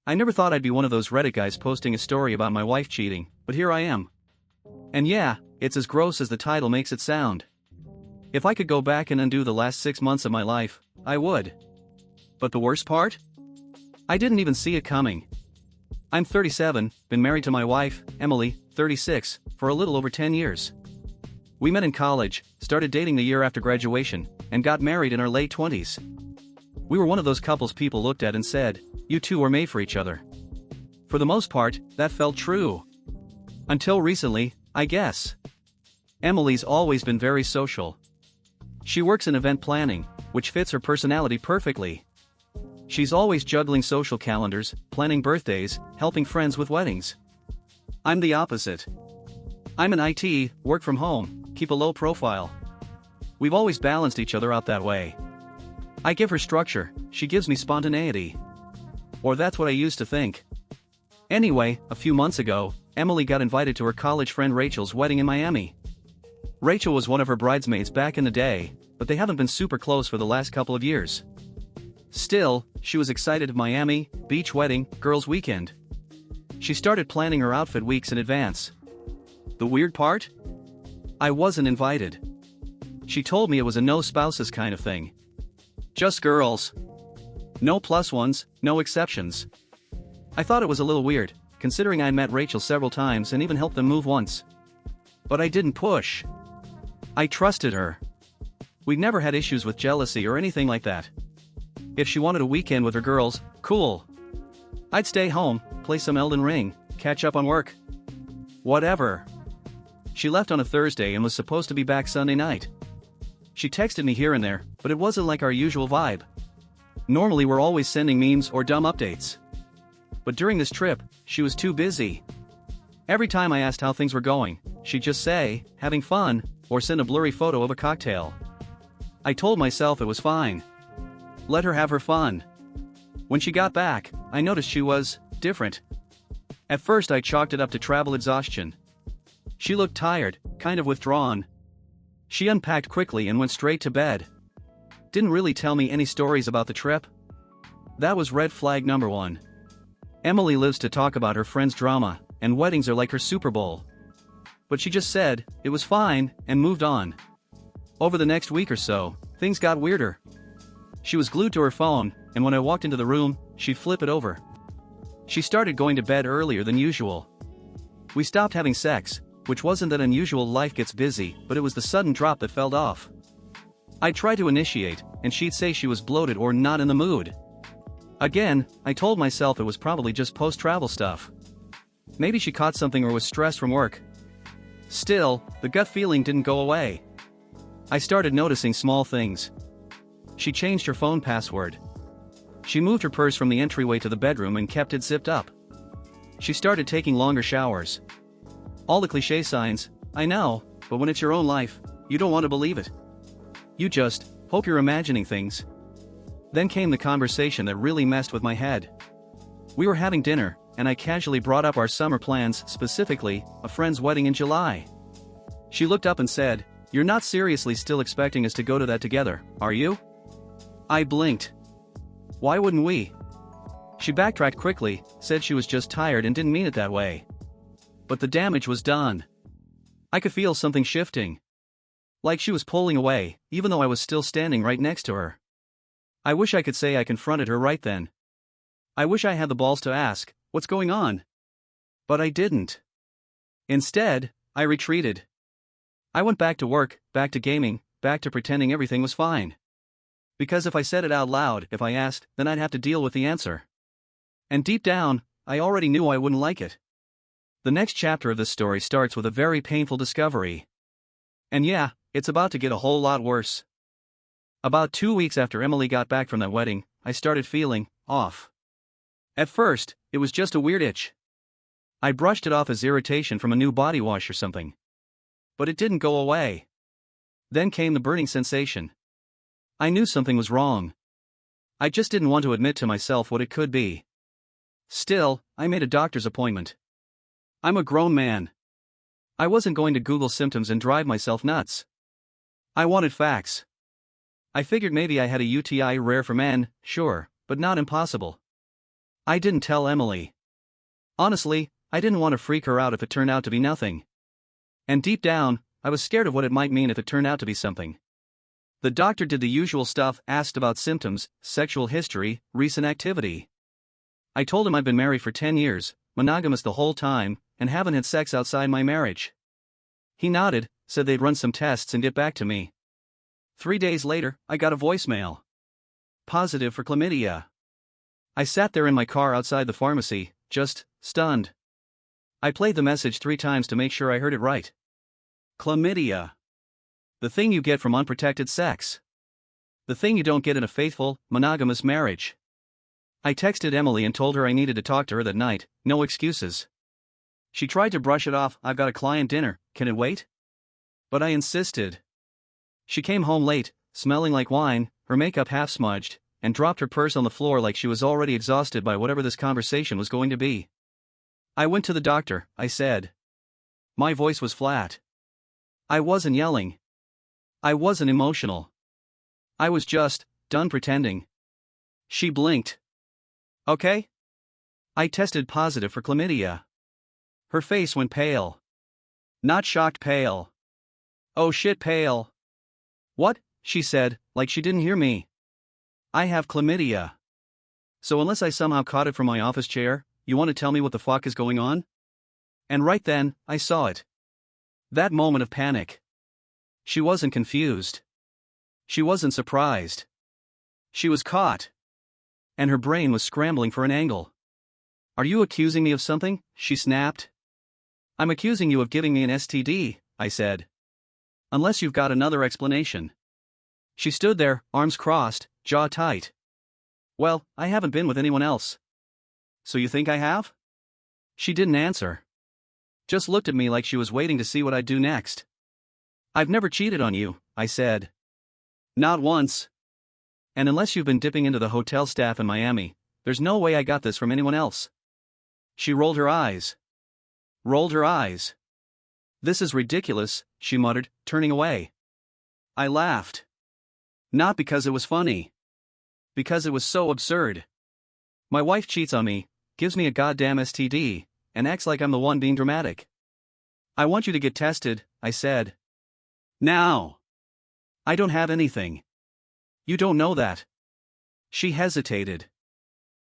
I never thought I'd be one of those Reddit guys posting a story about my wife cheating, but here I am. And yeah, it's as gross as the title makes it sound. If I could go back and undo the last 6 months of my life, I would. But the worst part? I didn't even see it coming. I'm 37, been married to my wife, Emily, 36, for a little over 10 years. We met in college, started dating the year after graduation, and got married in our late 20s. We were one of those couples people looked at and said, "You two were made for each other." For the most part, that felt true. Until recently, I guess. Emily's always been very social. She works in event planning, which fits her personality perfectly. She's always juggling social calendars, planning birthdays, helping friends with weddings. I'm the opposite. I'm an IT, work from home, keep a low profile. We've always balanced each other out that way. I give her structure, she gives me spontaneity. Or that's what I used to think. Anyway, a few months ago, Emily got invited to her college friend Rachel's wedding in Miami. Rachel was one of her bridesmaids back in the day, but they haven't been super close for the last couple of years. Still, she was excited. Miami, beach wedding, girls' weekend. She started planning her outfit weeks in advance. The weird part? I wasn't invited. She told me it was a no spouses kind of thing. Just girls. No plus ones, no exceptions. I thought it was a little weird, considering I'd met Rachel several times and even helped them move once. But I didn't push. I trusted her. We'd never had issues with jealousy or anything like that. If she wanted a weekend with her girls, cool. I'd stay home, play some Elden Ring, catch up on work. Whatever. She left on a Thursday and was supposed to be back Sunday night. She texted me here and there, but it wasn't like our usual vibe. Normally we're always sending memes or dumb updates. But during this trip, she was too busy. Every time I asked how things were going, she'd just say, "Having fun," or send a blurry photo of a cocktail. I told myself it was fine. Let her have her fun. When she got back, I noticed she was different. At first I chalked it up to travel exhaustion. She looked tired, kind of withdrawn. She unpacked quickly and went straight to bed. Didn't really tell me any stories about the trip. That was red flag number one. Emily lives to talk about her friends' drama, and weddings are like her Super Bowl. But she just said, it was fine, and moved on. Over the next week or so, things got weirder. She was glued to her phone, and when I walked into the room, she'd flip it over. She started going to bed earlier than usual. We stopped having sex, which wasn't that unusual. Life gets busy, but it was the sudden drop that fell off. I'd try to initiate, and she'd say she was bloated or not in the mood. Again, I told myself it was probably just post-travel stuff. Maybe she caught something or was stressed from work. Still, the gut feeling didn't go away. I started noticing small things. She changed her phone password. She moved her purse from the entryway to the bedroom and kept it zipped up. She started taking longer showers. All the cliché signs, I know, but when it's your own life, you don't want to believe it. You just hope you're imagining things. Then came the conversation that really messed with my head. We were having dinner, and I casually brought up our summer plans, specifically, a friend's wedding in July. She looked up and said, "You're not seriously still expecting us to go to that together, are you?" I blinked. Why wouldn't we? She backtracked quickly, said she was just tired and didn't mean it that way. But the damage was done. I could feel something shifting. Like she was pulling away, even though I was still standing right next to her. I wish I could say I confronted her right then. I wish I had the balls to ask, "What's going on?" But I didn't. Instead, I retreated. I went back to work, back to gaming, back to pretending everything was fine. Because if I said it out loud, if I asked, then I'd have to deal with the answer. And deep down, I already knew I wouldn't like it. The next chapter of this story starts with a very painful discovery. And yeah, it's about to get a whole lot worse. About 2 weeks after Emily got back from that wedding, I started feeling off. At first, it was just a weird itch. I brushed it off as irritation from a new body wash or something. But it didn't go away. Then came the burning sensation. I knew something was wrong. I just didn't want to admit to myself what it could be. Still, I made a doctor's appointment. I'm a grown man. I wasn't going to Google symptoms and drive myself nuts. I wanted facts. I figured maybe I had a UTI, rare for men, sure, but not impossible. I didn't tell Emily. Honestly, I didn't want to freak her out if it turned out to be nothing. And deep down, I was scared of what it might mean if it turned out to be something. The doctor did the usual stuff, asked about symptoms, sexual history, recent activity. I told him I've been married for 10 years, monogamous the whole time, and haven't had sex outside my marriage. He nodded, said they'd run some tests and get back to me. 3 days later, I got a voicemail. Positive for chlamydia. I sat there in my car outside the pharmacy, just stunned. I played the message 3 times to make sure I heard it right. Chlamydia. The thing you get from unprotected sex. The thing you don't get in a faithful, monogamous marriage. I texted Emily and told her I needed to talk to her that night, no excuses. She tried to brush it off, I've got a client dinner, can it wait? But I insisted. She came home late, smelling like wine, her makeup half smudged, and dropped her purse on the floor like she was already exhausted by whatever this conversation was going to be. I went to the doctor, I said. My voice was flat. I wasn't yelling. I wasn't emotional. I was just done pretending. She blinked. Okay? I tested positive for chlamydia. Her face went pale. Not shocked pale. Oh shit pale. What? She said, like she didn't hear me. I have chlamydia. So unless I somehow caught it from my office chair, you want to tell me what the fuck is going on? And right then, I saw it. That moment of panic. She wasn't confused. She wasn't surprised. She was caught. And her brain was scrambling for an angle. Are you accusing me of something? She snapped. I'm accusing you of giving me an STD, I said. Unless you've got another explanation. She stood there, arms crossed, jaw tight. Well, I haven't been with anyone else. So you think I have? She didn't answer. Just looked at me like she was waiting to see what I'd do next. I've never cheated on you, I said. Not once. And unless you've been dipping into the hotel staff in Miami, there's no way I got this from anyone else. She rolled her eyes. Rolled her eyes. This is ridiculous, she muttered, turning away. I laughed. Not because it was funny. Because it was so absurd. My wife cheats on me, gives me a goddamn STD, and acts like I'm the one being dramatic. I want you to get tested, I said. Now. I don't have anything. You don't know that. She hesitated.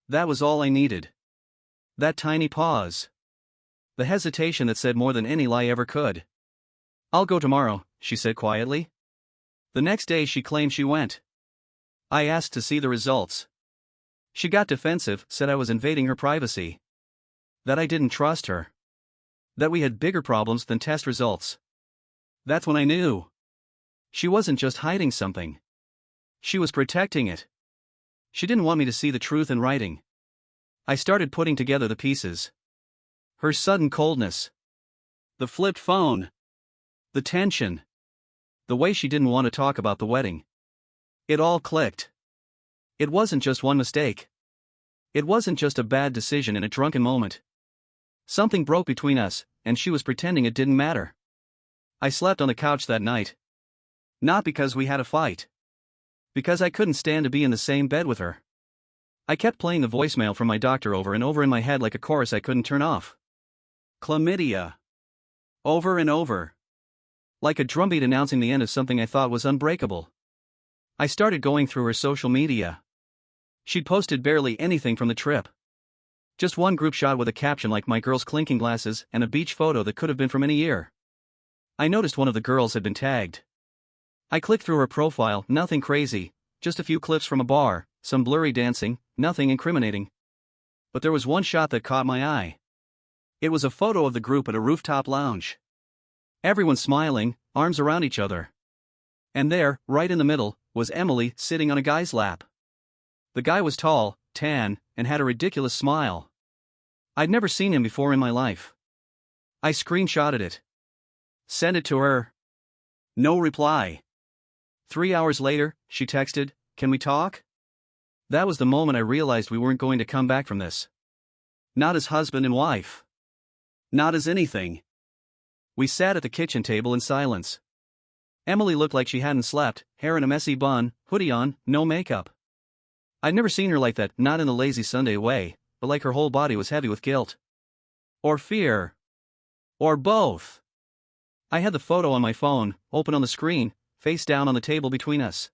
That was all I needed. That tiny pause. The hesitation that said more than any lie ever could. I'll go tomorrow, she said quietly. The next day she claimed she went. I asked to see the results. She got defensive, said I was invading her privacy. That I didn't trust her. That we had bigger problems than test results. That's when I knew. She wasn't just hiding something. She was protecting it. She didn't want me to see the truth in writing. I started putting together the pieces. Her sudden coldness. The flipped phone. The tension. The way she didn't want to talk about the wedding. It all clicked. It wasn't just one mistake. It wasn't just a bad decision in a drunken moment. Something broke between us, and she was pretending it didn't matter. I slept on the couch that night. Not because we had a fight. Because I couldn't stand to be in the same bed with her. I kept playing the voicemail from my doctor over and over in my head like a chorus I couldn't turn off. Chlamydia. Over and over. Like a drumbeat announcing the end of something I thought was unbreakable. I started going through her social media. She'd posted barely anything from the trip. Just one group shot with a caption like my girl's clinking glasses and a beach photo that could have been from any year. I noticed one of the girls had been tagged. I clicked through her profile, nothing crazy, just a few clips from a bar, some blurry dancing, nothing incriminating. But there was one shot that caught my eye. It was a photo of the group at a rooftop lounge. Everyone smiling, arms around each other. And there, right in the middle, was Emily sitting on a guy's lap. The guy was tall, tan, and had a ridiculous smile. I'd never seen him before in my life. I screenshotted it. Sent it to her. No reply. 3 hours later, she texted, "Can we talk?" That was the moment I realized we weren't going to come back from this. Not as husband and wife. Not as anything. We sat at the kitchen table in silence. Emily looked like she hadn't slept, hair in a messy bun, hoodie on, no makeup. I'd never seen her like that, not in the lazy Sunday way, but like her whole body was heavy with guilt. Or fear. Or both. I had the photo on my phone, open on the screen, face down on the table between us.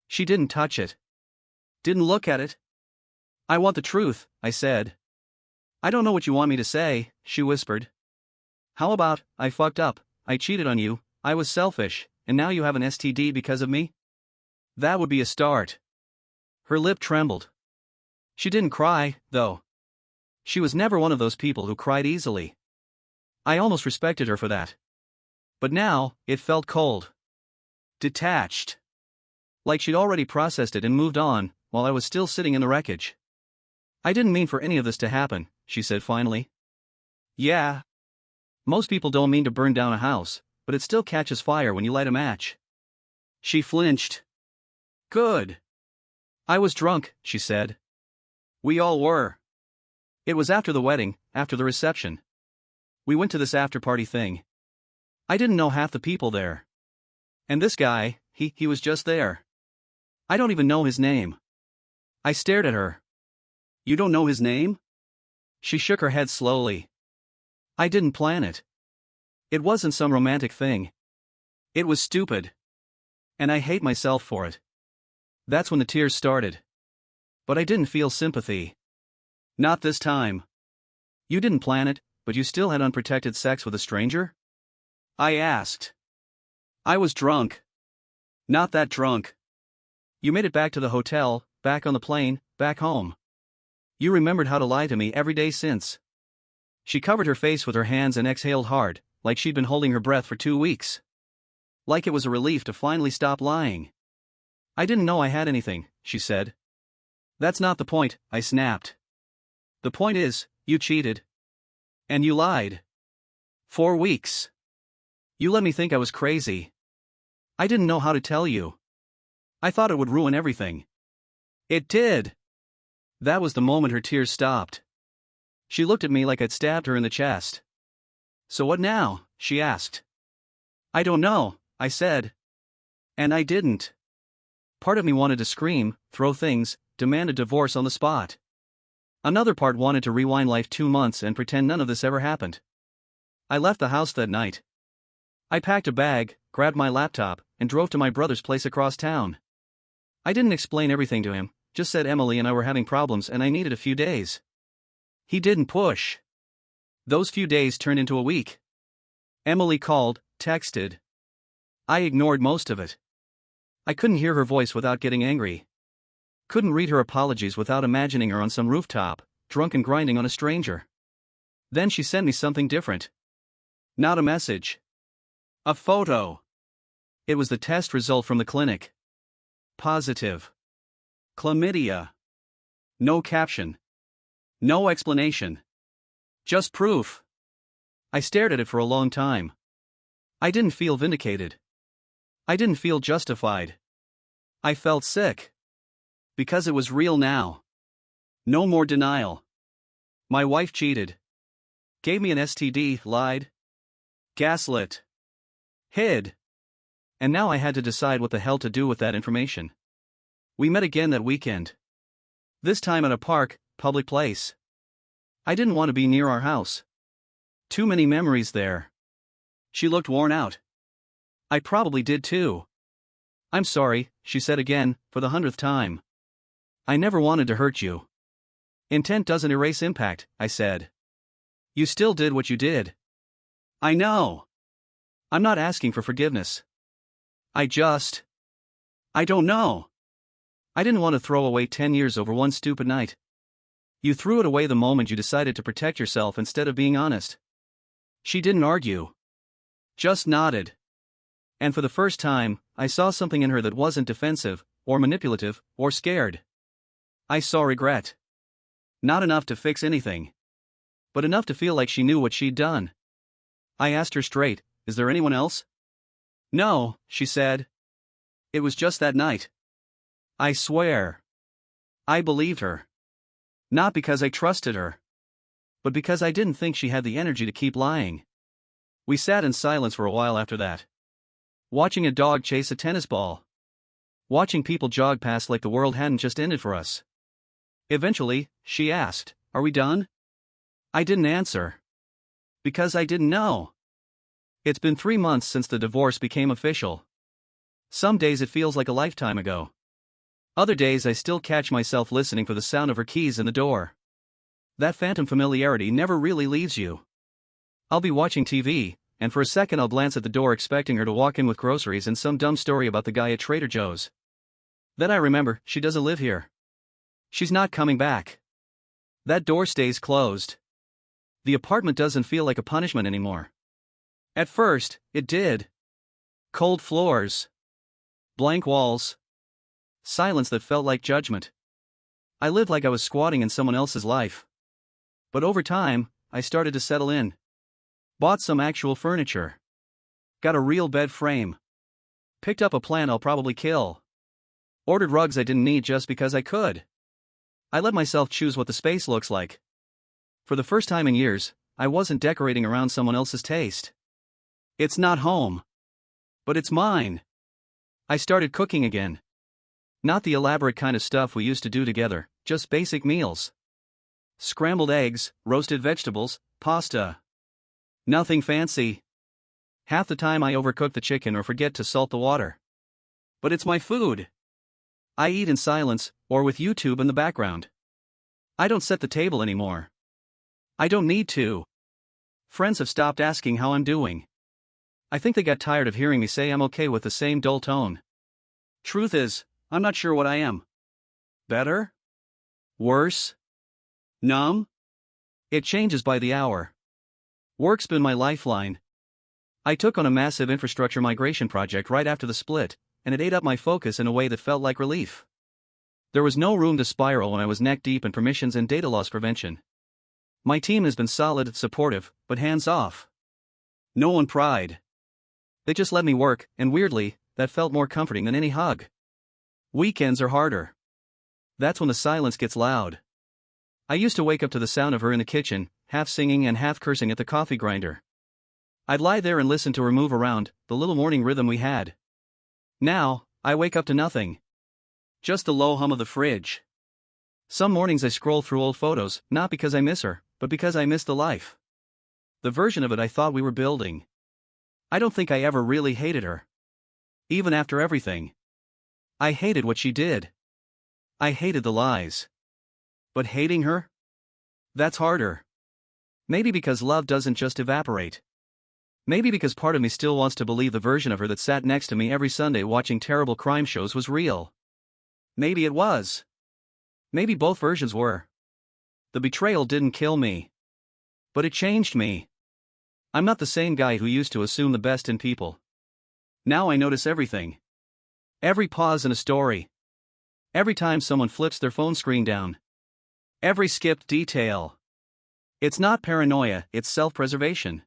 She didn't touch it. Didn't look at it. I want the truth, I said. I don't know what you want me to say, she whispered. How about, I fucked up, I cheated on you, I was selfish, and now you have an STD because of me? That would be a start. Her lip trembled. She didn't cry, though. She was never one of those people who cried easily. I almost respected her for that. But now, it felt cold. Detached. Like she'd already processed it and moved on, while I was still sitting in the wreckage. I didn't mean for any of this to happen, she said finally. Yeah. Most people don't mean to burn down a house, but it still catches fire when you light a match. She flinched. Good. I was drunk, she said. We all were. It was after the wedding, after the reception. We went to this after-party thing. I didn't know half the people there. And this guy, he was just there. I don't even know his name. I stared at her. You don't know his name? She shook her head slowly. I didn't plan it. It wasn't some romantic thing. It was stupid. And I hate myself for it. That's when the tears started. But I didn't feel sympathy. Not this time. You didn't plan it, but you still had unprotected sex with a stranger? I asked. I was drunk. Not that drunk. You made it back to the hotel, back on the plane, back home. You remembered how to lie to me every day since. She covered her face with her hands and exhaled hard, like she'd been holding her breath for 2 weeks. Like it was a relief to finally stop lying. I didn't know I had anything, she said. That's not the point, I snapped. The point is, you cheated. And you lied. 4 weeks. You let me think I was crazy. I didn't know how to tell you. I thought it would ruin everything. It did. That was the moment her tears stopped. She looked at me like I'd stabbed her in the chest. So what now? She asked. I don't know, I said. And I didn't. Part of me wanted to scream, throw things, demand a divorce on the spot. Another part wanted to rewind life 2 months and pretend none of this ever happened. I left the house that night. I packed a bag, grabbed my laptop, and drove to my brother's place across town. I didn't explain everything to him, just said Emily and I were having problems and I needed a few days. He didn't push. Those few days turned into a week. Emily called, texted. I ignored most of it. I couldn't hear her voice without getting angry. Couldn't read her apologies without imagining her on some rooftop, drunk and grinding on a stranger. Then she sent me something different. Not a message. A photo. It was the test result from the clinic. Positive. Chlamydia. No caption. No explanation. Just proof. I stared at it for a long time. I didn't feel vindicated. I didn't feel justified. I felt sick. Because it was real now. No more denial. My wife cheated. Gave me an STD, lied. Gaslit. Hid. And now I had to decide what the hell to do with that information. We met again that weekend. This time at a park, public place. I didn't want to be near our house. Too many memories there. She looked worn out. I probably did too. I'm sorry, she said again, for the 100th time. I never wanted to hurt you. Intent doesn't erase impact, I said. You still did what you did. I know. I'm not asking for forgiveness. I don't know. I didn't want to throw away 10 years over one stupid night. You threw it away the moment you decided to protect yourself instead of being honest. She didn't argue. Just nodded. And for the first time, I saw something in her that wasn't defensive, or manipulative, or scared. I saw regret. Not enough to fix anything. But enough to feel like she knew what she'd done. I asked her straight, is there anyone else? No, she said. It was just that night. I swear. I believed her. Not because I trusted her. But because I didn't think she had the energy to keep lying. We sat in silence for a while after that. Watching a dog chase a tennis ball. Watching people jog past like the world hadn't just ended for us. Eventually, she asked, are we done? I didn't answer. Because I didn't know. It's been 3 months since the divorce became official. Some days it feels like a lifetime ago. Other days I still catch myself listening for the sound of her keys in the door. That phantom familiarity never really leaves you. I'll be watching TV, and for a second I'll glance at the door expecting her to walk in with groceries and some dumb story about the guy at Trader Joe's. Then I remember, she doesn't live here. She's not coming back. That door stays closed. The apartment doesn't feel like a punishment anymore. At first, it did. Cold floors. Blank walls. Silence that felt like judgment. I lived like I was squatting in someone else's life. But over time, I started to settle in. Bought some actual furniture. Got a real bed frame. Picked up a plant I'll probably kill. Ordered rugs I didn't need just because I could. I let myself choose what the space looks like. For the first time in years, I wasn't decorating around someone else's taste. It's not home. But it's mine. I started cooking again. Not the elaborate kind of stuff we used to do together, just basic meals. Scrambled eggs, roasted vegetables, pasta. Nothing fancy. Half the time I overcook the chicken or forget to salt the water. But it's my food. I eat in silence, or with YouTube in the background. I don't set the table anymore. I don't need to. Friends have stopped asking how I'm doing. I think they got tired of hearing me say I'm okay with the same dull tone. Truth is, I'm not sure what I am. Better? Worse? Numb? It changes by the hour. Work's been my lifeline. I took on a massive infrastructure migration project right after the split, and it ate up my focus in a way that felt like relief. There was no room to spiral when I was neck deep in permissions and data loss prevention. My team has been solid, supportive, but hands off. No one pried. They just let me work, and weirdly, that felt more comforting than any hug. Weekends are harder. That's when the silence gets loud. I used to wake up to the sound of her in the kitchen, half singing and half cursing at the coffee grinder. I'd lie there and listen to her move around, the little morning rhythm we had. Now, I wake up to nothing. Just the low hum of the fridge. Some mornings I scroll through old photos, not because I miss her, but because I miss the life. The version of it I thought we were building. I don't think I ever really hated her. Even after everything. I hated what she did. I hated the lies. But hating her? That's harder. Maybe because love doesn't just evaporate. Maybe because part of me still wants to believe the version of her that sat next to me every Sunday watching terrible crime shows was real. Maybe it was. Maybe both versions were. The betrayal didn't kill me. But it changed me. I'm not the same guy who used to assume the best in people. Now I notice everything. Every pause in a story. Every time someone flips their phone screen down. Every skipped detail. It's not paranoia, it's self-preservation.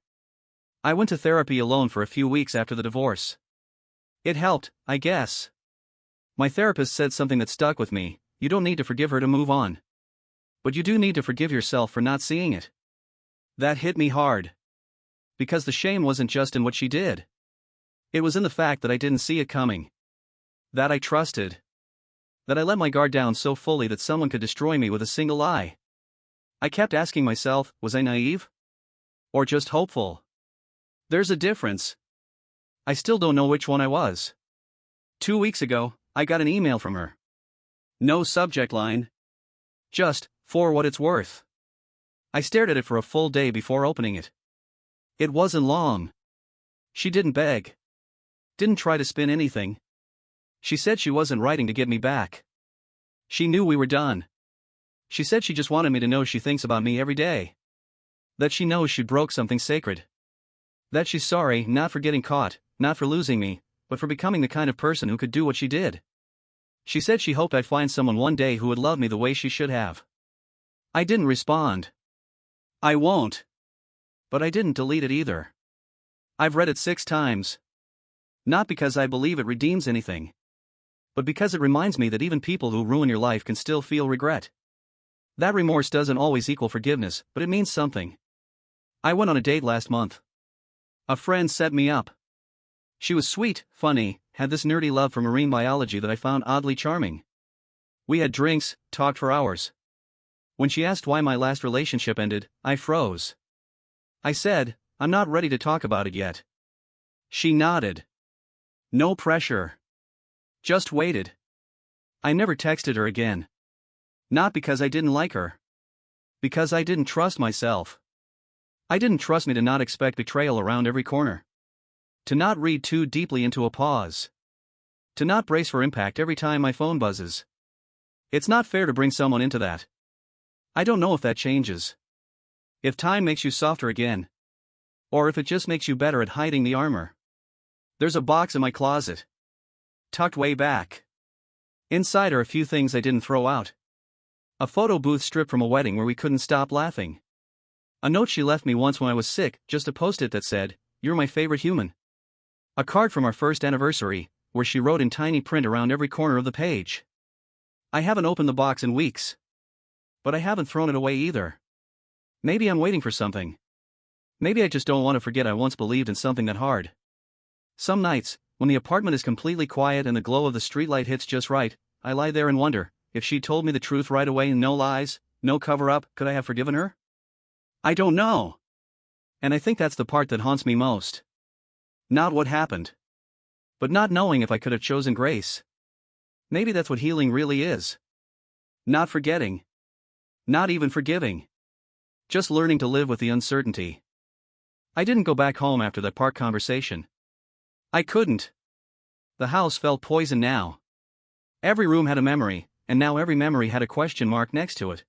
I went to therapy alone for a few weeks after the divorce. It helped, I guess. My therapist said something that stuck with me: you don't need to forgive her to move on. But you do need to forgive yourself for not seeing it. That hit me hard. Because the shame wasn't just in what she did. It was in the fact that I didn't see it coming. That I trusted. That I let my guard down so fully that someone could destroy me with a single lie. I kept asking myself, was I naive? Or just hopeful? There's a difference. I still don't know which one I was. 2 weeks ago, I got an email from her. No subject line. Just, for what it's worth. I stared at it for a full day before opening it. It wasn't long. She didn't beg. Didn't try to spin anything. She said she wasn't writing to get me back. She knew we were done. She said she just wanted me to know she thinks about me every day. That she knows she broke something sacred. That she's sorry, not for getting caught, not for losing me, but for becoming the kind of person who could do what she did. She said she hoped I'd find someone one day who would love me the way she should have. I didn't respond. I won't. But I didn't delete it either. I've read it 6 times. Not because I believe it redeems anything. But because it reminds me that even people who ruin your life can still feel regret. That remorse doesn't always equal forgiveness, but it means something. I went on a date last month. A friend set me up. She was sweet, funny, had this nerdy love for marine biology that I found oddly charming. We had drinks, talked for hours. When she asked why my last relationship ended, I froze. I said, "I'm not ready to talk about it yet." She nodded. No pressure. Just waited. I never texted her again. Not because I didn't like her. Because I didn't trust myself. I didn't trust me to not expect betrayal around every corner. To not read too deeply into a pause. To not brace for impact every time my phone buzzes. It's not fair to bring someone into that. I don't know if that changes. If time makes you softer again. Or if it just makes you better at hiding the armor. There's a box in my closet. Tucked way back. Inside are a few things I didn't throw out. A photo booth strip from a wedding where we couldn't stop laughing. A note she left me once when I was sick, just a post-it that said, "You're my favorite human." A card from our first anniversary, where she wrote in tiny print around every corner of the page. I haven't opened the box in weeks. But I haven't thrown it away either. Maybe I'm waiting for something. Maybe I just don't want to forget I once believed in something that hard. Some nights, when the apartment is completely quiet and the glow of the streetlight hits just right, I lie there and wonder, if she'd told me the truth right away and no lies, no cover-up, could I have forgiven her? I don't know. And I think that's the part that haunts me most. Not what happened. But not knowing if I could have chosen grace. Maybe that's what healing really is. Not forgetting. Not even forgiving. Just learning to live with the uncertainty. I didn't go back home after that park conversation. I couldn't. The house felt poison now. Every room had a memory, and now every memory had a question mark next to it.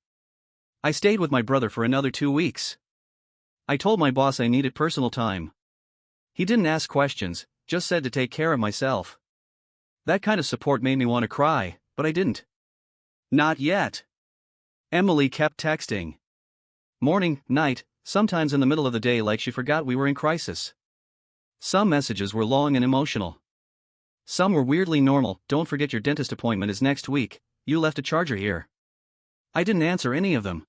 I stayed with my brother for another 2 weeks. I told my boss I needed personal time. He didn't ask questions, just said to take care of myself. That kind of support made me want to cry, but I didn't. Not yet. Emily kept texting. Morning, night, sometimes in the middle of the day like she forgot we were in crisis. Some messages were long and emotional. Some were weirdly normal, "Don't forget your dentist appointment is next week, you left a charger here." I didn't answer any of them.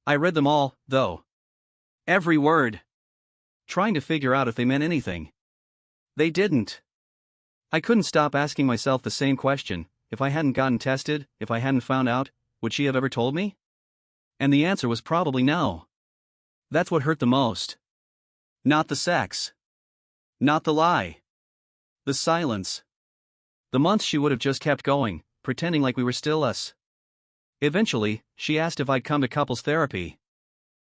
I read them all, though. Every word. Trying to figure out if they meant anything. They didn't. I couldn't stop asking myself the same question: if I hadn't gotten tested, if I hadn't found out, would she have ever told me? And the answer was probably no. That's what hurt the most. Not the sex. Not the lie. The silence. The months she would have just kept going, pretending like we were still us. Eventually, she asked if I'd come to couples therapy.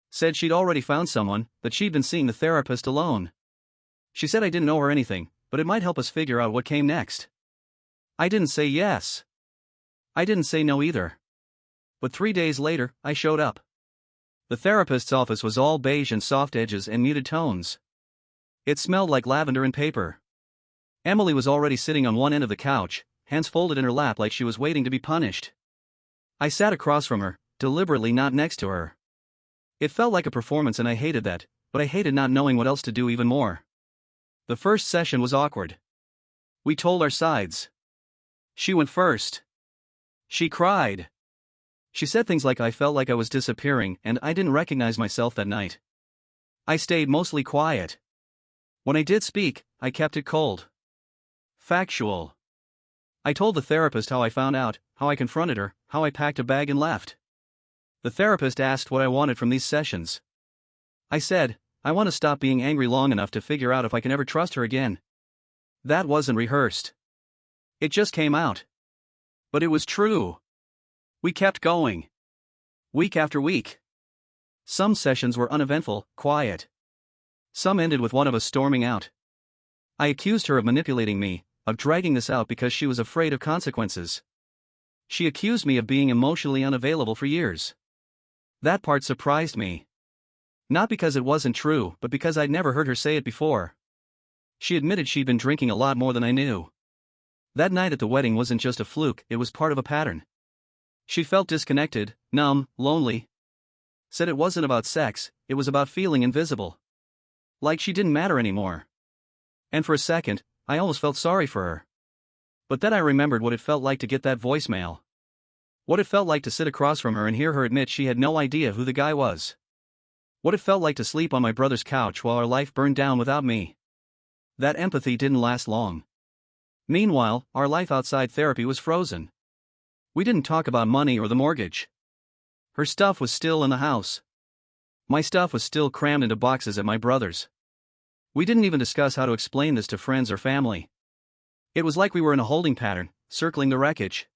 Said she'd already found someone, that she'd been seeing the therapist alone. She said I didn't owe her anything, but it might help us figure out what came next. I didn't say yes. I didn't say no either. But 3 days later, I showed up. The therapist's office was all beige and soft edges and muted tones. It smelled like lavender and paper. Emily was already sitting on one end of the couch, hands folded in her lap like she was waiting to be punished. I sat across from her, deliberately not next to her. It felt like a performance and I hated that, but I hated not knowing what else to do even more. The first session was awkward. We told our sides. She went first. She cried. She said things like I felt like I was disappearing and I didn't recognize myself that night. I stayed mostly quiet. When I did speak, I kept it cold. Factual. I told the therapist how I found out, how I confronted her, how I packed a bag and left. The therapist asked what I wanted from these sessions. I said, I want to stop being angry long enough to figure out if I can ever trust her again. That wasn't rehearsed. It just came out. But it was true. We kept going. Week after week. Some sessions were uneventful, quiet. Some ended with one of us storming out. I accused her of manipulating me, of dragging this out because she was afraid of consequences. She accused me of being emotionally unavailable for years. That part surprised me. Not because it wasn't true, but because I'd never heard her say it before. She admitted she'd been drinking a lot more than I knew. That night at the wedding wasn't just a fluke, it was part of a pattern. She felt disconnected, numb, lonely. Said it wasn't about sex, it was about feeling invisible. Like she didn't matter anymore. And for a second, I almost felt sorry for her. But then I remembered what it felt like to get that voicemail. What it felt like to sit across from her and hear her admit she had no idea who the guy was. What it felt like to sleep on my brother's couch while our life burned down without me. That empathy didn't last long. Meanwhile, our life outside therapy was frozen. We didn't talk about money or the mortgage. Her stuff was still in the house. My stuff was still crammed into boxes at my brother's. We didn't even discuss how to explain this to friends or family. It was like we were in a holding pattern, circling the wreckage.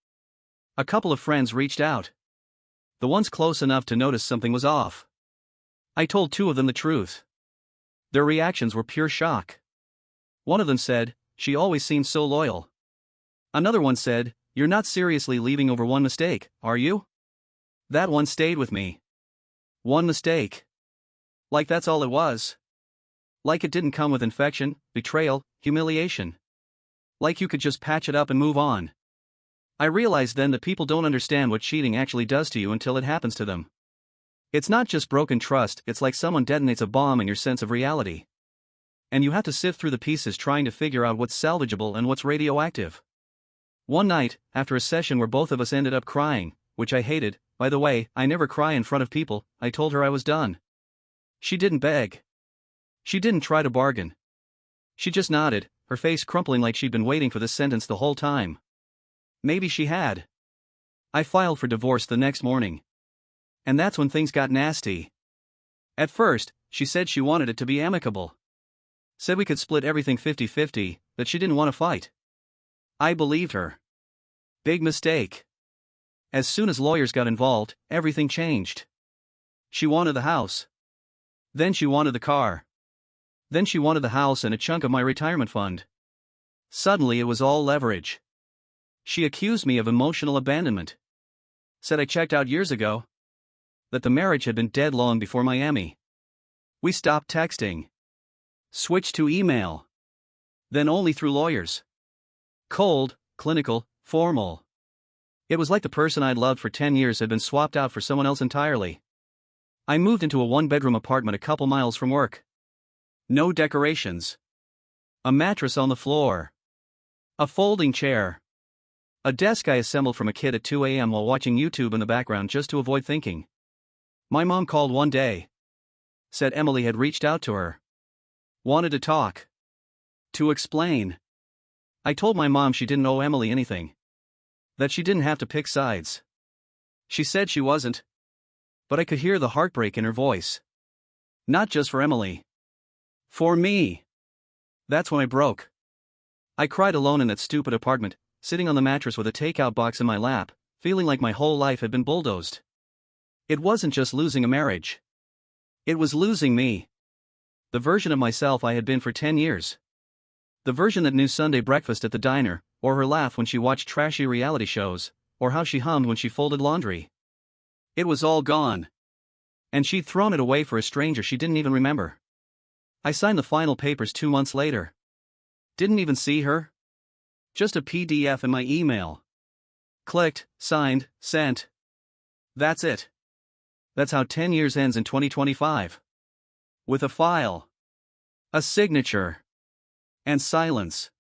A couple of friends reached out. The ones close enough to notice something was off. I told two of them the truth. Their reactions were pure shock. One of them said, "She always seems so loyal." Another one said, "You're not seriously leaving over one mistake, are you?" That one stayed with me. One mistake. Like that's all it was. Like it didn't come with infection, betrayal, humiliation. Like you could just patch it up and move on. I realized then that people don't understand what cheating actually does to you until it happens to them. It's not just broken trust, it's like someone detonates a bomb in your sense of reality. And you have to sift through the pieces trying to figure out what's salvageable and what's radioactive. One night, after a session where both of us ended up crying, which I hated, by the way, I never cry in front of people, I told her I was done. She didn't beg. She didn't try to bargain. She just nodded, her face crumpling like she'd been waiting for this sentence the whole time. Maybe she had. I filed for divorce the next morning. And that's when things got nasty. At first, she said she wanted it to be amicable. Said we could split everything 50-50, that she didn't want to fight. I believed her. Big mistake. As soon as lawyers got involved, everything changed. She wanted the house. Then she wanted the car. Then she wanted the house and a chunk of my retirement fund. Suddenly it was all leverage. She accused me of emotional abandonment. Said I checked out years ago. That the marriage had been dead long before Miami. We stopped texting. Switched to email. Then only through lawyers. Cold, clinical, formal. It was like the person I'd loved for 10 years had been swapped out for someone else entirely. I moved into a one-bedroom apartment a couple miles from work. No decorations. A mattress on the floor. A folding chair. A desk I assembled from a kid at 2 a.m. while watching YouTube in the background just to avoid thinking. My mom called one day. Said Emily had reached out to her. Wanted to talk. To explain. I told my mom she didn't owe Emily anything. That she didn't have to pick sides. She said she wasn't. But I could hear the heartbreak in her voice. Not just for Emily. For me. That's when I broke. I cried alone in that stupid apartment, sitting on the mattress with a takeout box in my lap, feeling like my whole life had been bulldozed. It wasn't just losing a marriage. It was losing me. The version of myself I had been for 10 years. The version that knew Sunday breakfast at the diner, or her laugh when she watched trashy reality shows, or how she hummed when she folded laundry. It was all gone. And she'd thrown it away for a stranger she didn't even remember. I signed the final papers 2 months later. Didn't even see her. Just a PDF in my email. Clicked, signed, sent. That's it. That's how 10 years ends in 2025. With a file. A signature. And silence.